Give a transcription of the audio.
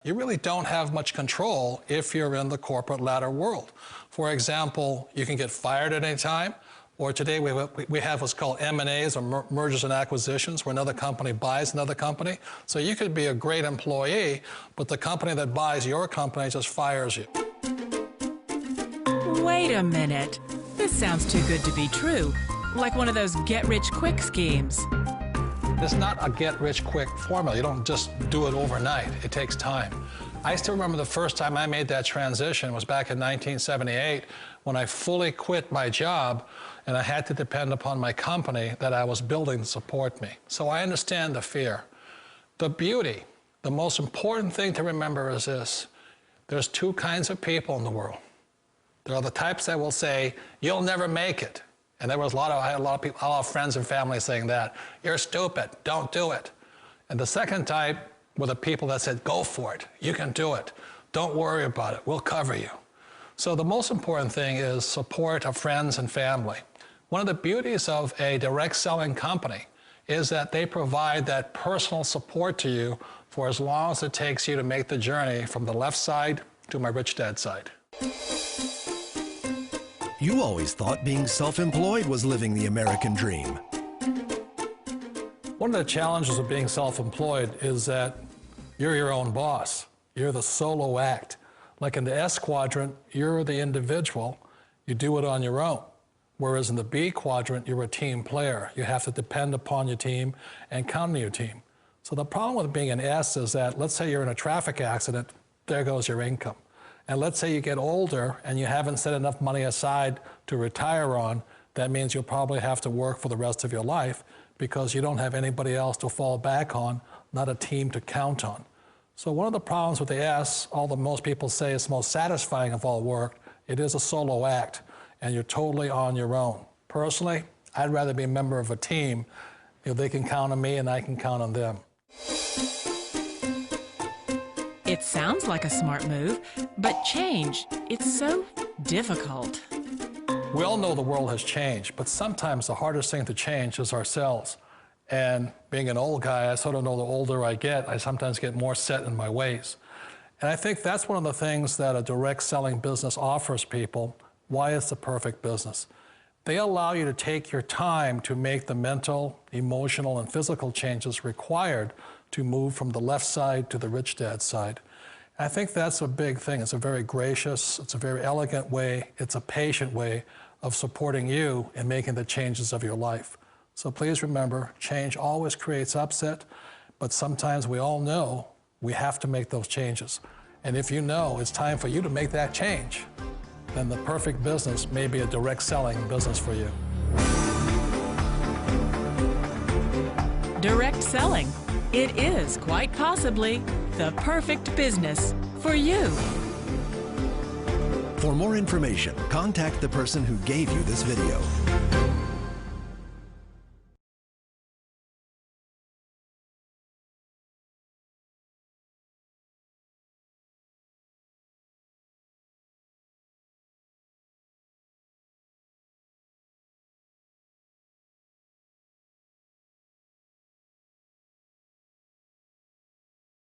You really don't have much control if you're in the corporate ladder world. For example, you can get fired at any time, or today we have what's called M&As, or mergers and acquisitions, where another company buys another company. So you could be a great employee, but the company that buys your company just fires you. Wait a minute. This sounds too good to be true, like one of those get-rich-quick schemes. It's not a get-rich-quick formula. You don't just do it overnight. It takes time. I still remember the first time I made that transition was back in 1978 when I fully quit my job and I had to depend upon my company that I was building to support me. So I understand the fear. The beauty, the most important thing to remember is this. There's two kinds of people in the world. There are the types that will say, you'll never make it. And I had a lot of people, a lot of friends and family saying that. You're stupid, don't do it. And the second type were the people that said, go for it, you can do it. Don't worry about it, we'll cover you. So the most important thing is support of friends and family. One of the beauties of a direct selling company is that they provide that personal support to you for as long as it takes you to make the journey from the left side to my rich dad side. You always thought being self-employed was living the American dream. One of the challenges of being self-employed is that you're your own boss. You're the solo act. Like in the S quadrant, you're the individual. You do it on your own. Whereas in the B quadrant, you're a team player. You have to depend upon your team and count on your team. So the problem with being an S is that, let's say you're in a traffic accident, there goes your income. And let's say you get older and you haven't set enough money aside to retire on, that means you'll probably have to work for the rest of your life because you don't have anybody else to fall back on, not a team to count on. So one of the problems with the S, although most people say it's the most satisfying of all work, it is a solo act and you're totally on your own. Personally, I'd rather be a member of a team. If they can count on me and I can count on them. It sounds like a smart move, but change, it's so difficult. We all know the world has changed, but sometimes the hardest thing to change is ourselves. And being an old guy, I sort of know the older I get, I sometimes get more set in my ways. And I think that's one of the things that a direct selling business offers people, why it's the perfect business. They allow you to take your time to make the mental, emotional, and physical changes required to move from the left side to the rich dad side. I think that's a big thing. It's a very gracious, it's a very elegant way, it's a patient way of supporting you in making the changes of your life. So please remember, change always creates upset, but sometimes we all know we have to make those changes. And if you know it's time for you to make that change, then the perfect business may be a direct selling business for you. Direct selling. It is quite possibly the perfect business for you. For more information, contact the person who gave you this video.